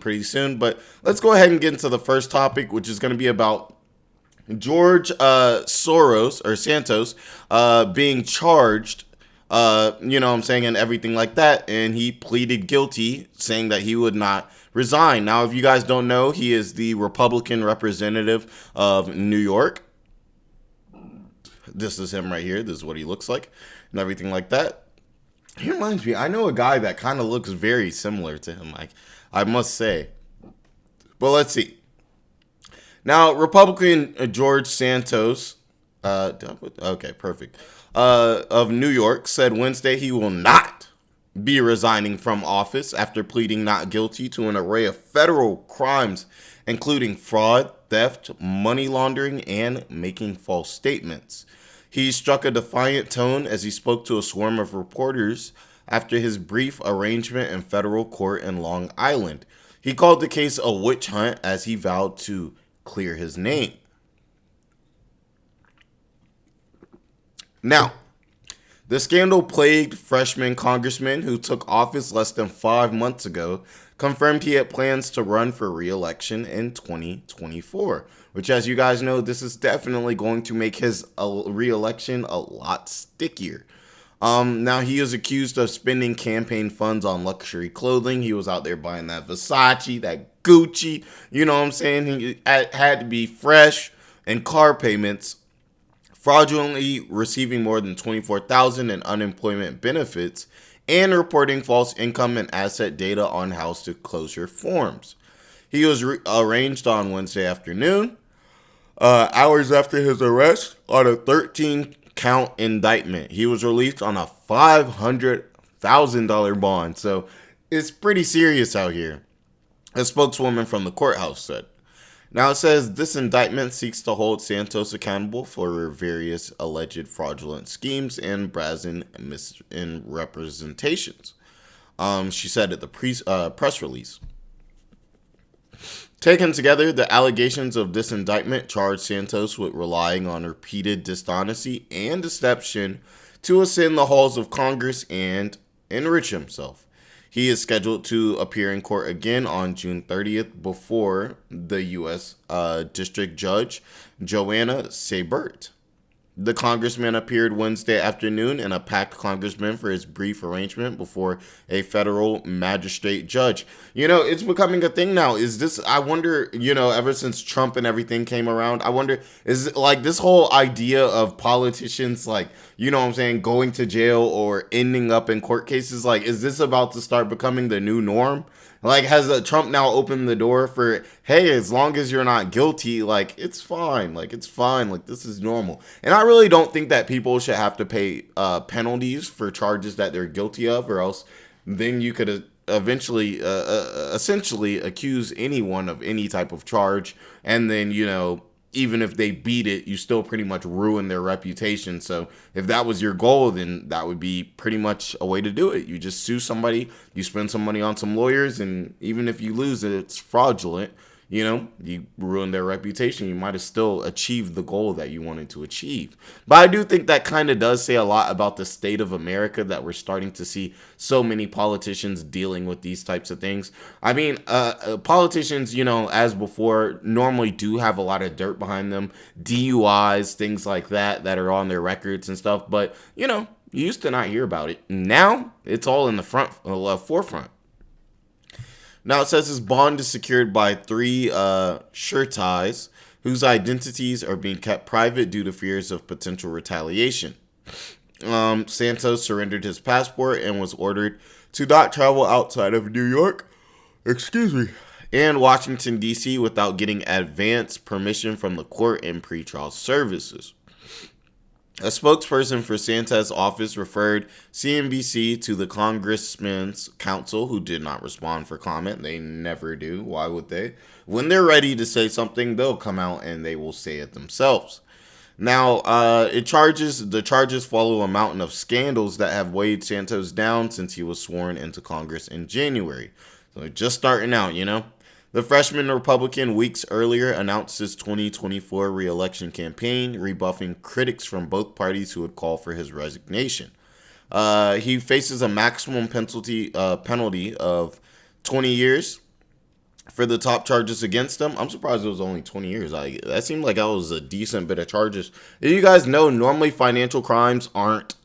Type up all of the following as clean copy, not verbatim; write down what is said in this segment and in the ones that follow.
pretty soon. But let's go ahead and get into the first topic, which is going to be about George Santos being charged, and everything like that. And he pleaded guilty, saying that he would not resign. Now, if you guys don't know, he is the Republican representative of New York. This is him right here. This is what he looks like and everything like that. He reminds me, I know a guy that kind of looks very similar to him, I must say. But let's see. Now, Republican George Santos, okay, perfect, of New York, said Wednesday he will not be resigning from office after pleading not guilty to an array of federal crimes, including fraud, theft, money laundering, and making false statements. He struck a defiant tone as he spoke to a swarm of reporters after his brief arraignment in federal court in Long Island. He called the case a witch hunt as he vowed to clear his name. Now, the scandal-plagued freshman congressman who took office less than 5 months ago confirmed he had plans to run for re-election in 2024, which, as you guys know, this is definitely going to make his re-election a lot stickier. Now, he is accused of spending campaign funds on luxury clothing. He was out there buying that Versace, that Gucci, you know what I'm saying? He had to be fresh, and car payments, fraudulently receiving more than $24,000 in unemployment benefits, and reporting false income and asset data on house disclosure forms. He was arraigned on Wednesday afternoon, hours after his arrest, on a 13-count indictment. He was released on a $500,000 bond, so it's pretty serious out here, a spokeswoman from the courthouse said. Now it says this indictment seeks to hold Santos accountable for various alleged fraudulent schemes and brazen misrepresentations. She said at the press release. Taken together, the allegations of this indictment charge Santos with relying on repeated dishonesty and deception to ascend the halls of Congress and enrich himself. He is scheduled to appear in court again on June 30th before the U.S. District Judge Joanna Seibert. The congressman appeared Wednesday afternoon in a packed congressman for his brief arraignment before a federal magistrate judge. You know, it's becoming a thing now. Is this, I wonder, ever since Trump and everything came around, I wonder, is it like this whole idea of politicians, like, going to jail or ending up in court cases, like, is this about to start becoming the new norm? Like, has Trump now opened the door for, hey, as long as you're not guilty, like, it's fine. Like, it's fine. Like, this is normal. And I really don't think that people should have to pay penalties for charges that they're guilty of, or else then you could eventually, essentially accuse anyone of any type of charge. And then, even if they beat it, you still pretty much ruin their reputation. So if that was your goal, then that would be pretty much a way to do it. You just sue somebody, you spend some money on some lawyers, and even if you lose it, it's fraudulent. You ruin their reputation. You might have still achieved the goal that you wanted to achieve. But I do think that kind of does say a lot about the state of America, that we're starting to see so many politicians dealing with these types of things. I mean, politicians, as before, normally do have a lot of dirt behind them, DUIs, things like that are on their records and stuff. But, you used to not hear about it. Now, it's all in the forefront. Now it says his bond is secured by 3 sureties whose identities are being kept private due to fears of potential retaliation. Santos surrendered his passport and was ordered to not travel outside of New York, and Washington, D.C. without getting advance permission from the court and pretrial services. A spokesperson for Santos' office referred CNBC to the congressman's counsel, who did not respond for comment. They never do. Why would they? When they're ready to say something, they'll come out and they will say it themselves. Now, the charges follow a mountain of scandals that have weighed Santos down since he was sworn into Congress in January. So just starting out, The freshman Republican weeks earlier announced his 2024 re-election campaign, rebuffing critics from both parties who would call for his resignation. He faces a maximum penalty of 20 years for the top charges against him. I'm surprised it was only 20 years. That seemed like that was a decent bit of charges. You guys know, normally financial crimes aren't.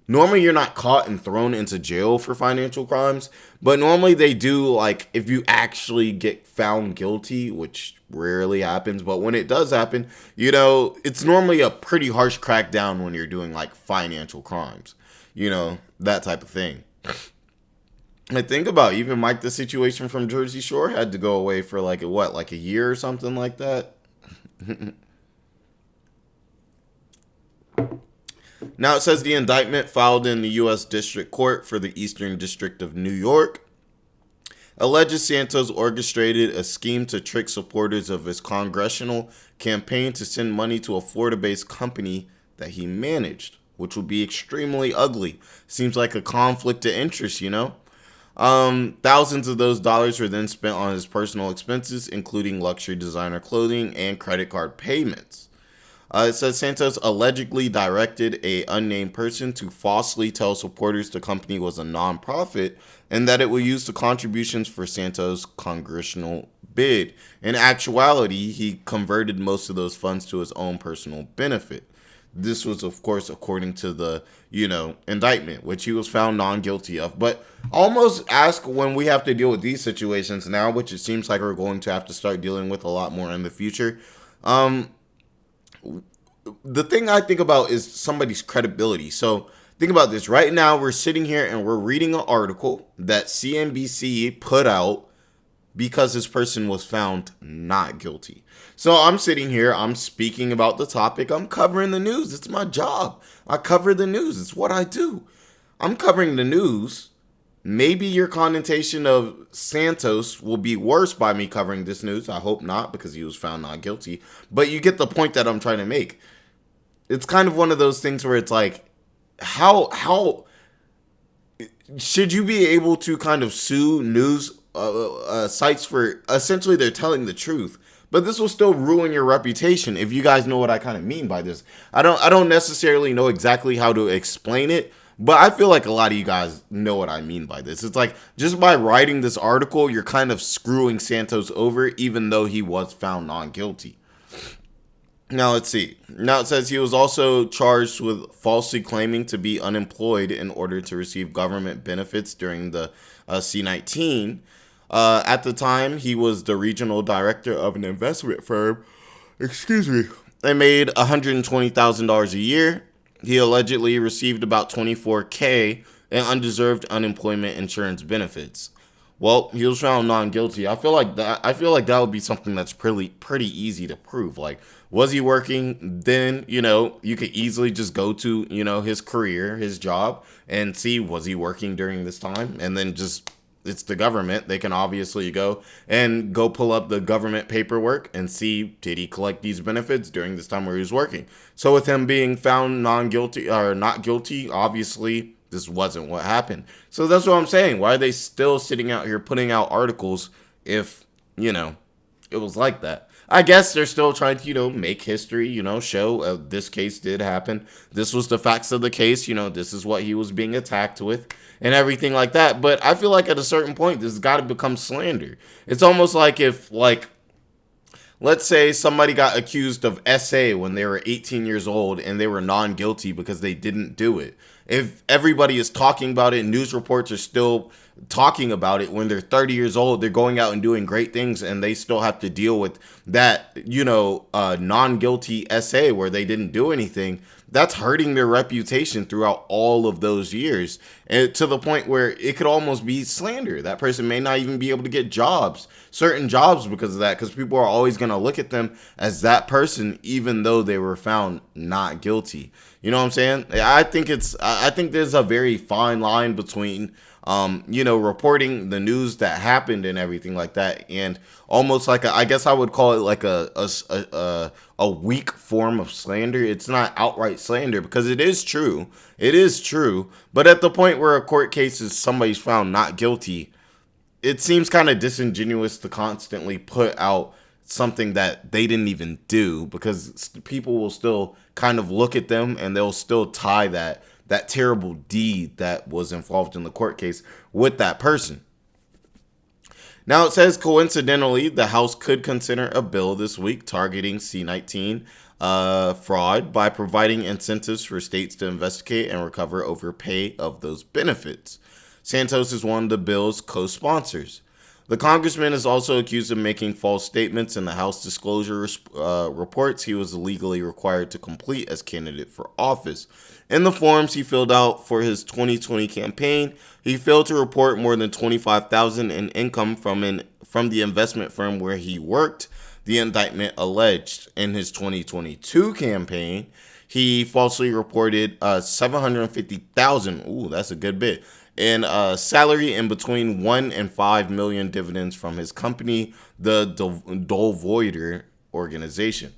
Normally, you're not caught and thrown into jail for financial crimes, but normally they do, like, if you actually get found guilty, which rarely happens, but when it does happen, it's normally a pretty harsh crackdown when you're doing, like, financial crimes, that type of thing. I think about even Mike, the situation from Jersey Shore had to go away for like a year or something like that. Now it says the indictment filed in the U.S. District Court for the Eastern District of New York alleges Santos orchestrated a scheme to trick supporters of his congressional campaign to send money to a Florida-based company that he managed, which would be extremely ugly. Seems like a conflict of interest, Thousands of those dollars were then spent on his personal expenses, including luxury designer clothing and credit card payments. It says Santos allegedly directed a unnamed person to falsely tell supporters the company was a nonprofit and that it would use the contributions for Santos' congressional bid. In actuality, he converted most of those funds to his own personal benefit. This was, of course, according to the, indictment, which he was found non-guilty of. But almost ask when we have to deal with these situations now, which it seems like we're going to have to start dealing with a lot more in the future. The thing I think about is somebody's credibility. So think about this. Right now, we're sitting here and we're reading an article that CNBC put out because this person was found not guilty. So I'm sitting here, I'm speaking about the topic, I'm covering the news. It's my job. I cover the news. It's what I do. I'm covering the news. Maybe your connotation of Santos will be worse by me covering this news. I hope not, because he was found not guilty. But you get the point that I'm trying to make. It's kind of one of those things where it's like, how should you be able to kind of sue news sites for essentially they're telling the truth, but this will still ruin your reputation? If you guys know what I kind of mean by this, I don't necessarily know exactly how to explain it, but I feel like a lot of you guys know what I mean by this. It's like, just by writing this article, you're kind of screwing Santos over, even though he was found non-guilty. Now, let's see. Now it says he was also charged with falsely claiming to be unemployed in order to receive government benefits during the C-19. At the time, he was the regional director of an investment firm. Excuse me. They made $120,000 a year. He allegedly received about $24,000 in undeserved unemployment insurance benefits. Well, he was found non-guilty. I feel like that would be something that's pretty easy to prove. Like, was he working? Then, you could easily just go to, his career, his job, and see, was he working during this time? And then just, it's the government. They can obviously go pull up the government paperwork and see, did he collect these benefits during this time where he was working? So with him being found non-guilty or not guilty, obviously this wasn't what happened. So that's what I'm saying. Why are they still sitting out here putting out articles if, it was like that? I guess they're still trying to, make history, show this case did happen. This was the facts of the case. This is what he was being attacked with and everything like that. But I feel like at a certain point, this has got to become slander. It's almost like if, let's say somebody got accused of SA when they were 18 years old and they were non-guilty because they didn't do it. If everybody is talking about it, news reports are still talking about it when they're 30 years old, they're going out and doing great things and they still have to deal with that, non-guilty SA where they didn't do anything. That's hurting their reputation throughout all of those years, and to the point where it could almost be slander. That person may not even be able to get certain jobs because of that, because people are always going to look at them as that person, even though they were found not guilty. You know what I'm saying? I think there's a very fine line between reporting the news that happened and everything like that, and almost like I guess I would call it like a weak form of slander. It's not outright slander because it is true. It is true. But at the point where a court case is somebody's found not guilty, it seems kind of disingenuous to constantly put out something that they didn't even do, because people will still kind of look at them and they'll still tie that terrible deed that was involved in the court case with that person. Now, it says coincidentally, the House could consider a bill this week targeting C-19 fraud by providing incentives for states to investigate and recover overpay of those benefits. Santos is one of the bill's co-sponsors. The congressman is also accused of making false statements in the House disclosure reports he was legally required to complete as candidate for office. In the forms he filled out for his 2020 campaign, he failed to report more than $25,000 in income from the investment firm where he worked. The indictment alleged in his 2022 campaign, he falsely reported $750,000. Ooh, that's a good bit. And salary in between 1 and 5 million dividends from his company, the Dolvoider organization.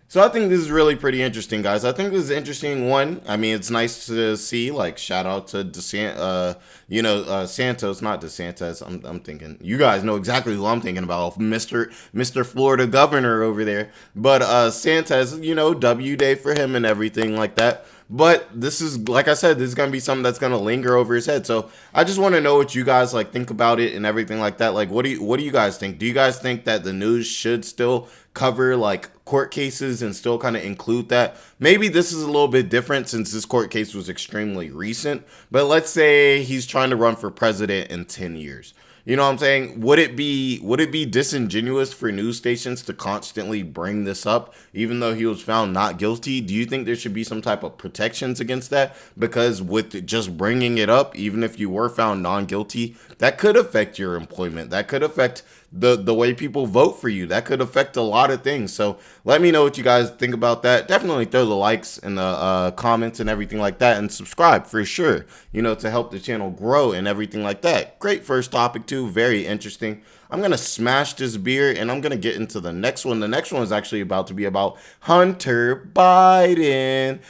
So I think this is really pretty interesting, guys. I think this is an interesting one. I mean, it's nice to see. Like, shout out to Santos, not DeSantis. I'm thinking you guys know exactly who I'm thinking about, Mr. Florida governor over there. But Santos, W day for him and everything like that. But this is, like I said, this is going to be something that's going to linger over his head. So I just want to know what you guys think about it and everything like that. Like, what do you guys think? Do you guys think that the news should still cover court cases and still kind of include that? Maybe this is a little bit different since this court case was extremely recent. But let's say he's trying to run for president in 10 years. You know what I'm saying? Would it be disingenuous for news stations to constantly bring this up, even though he was found not guilty? Do you think there should be some type of protections against that? Because with just bringing it up, even if you were found non-guilty, that could affect your employment. That could affect the way people vote for you. That could affect a lot of things. So let me know what you guys think about that. Definitely throw the likes and the comments and everything like that, and subscribe for sure, to help the channel grow and everything like that. Great first topic too, very interesting. I'm going to smash this beer and I'm going to get into the next one. The next one is actually about to be about Hunter Biden.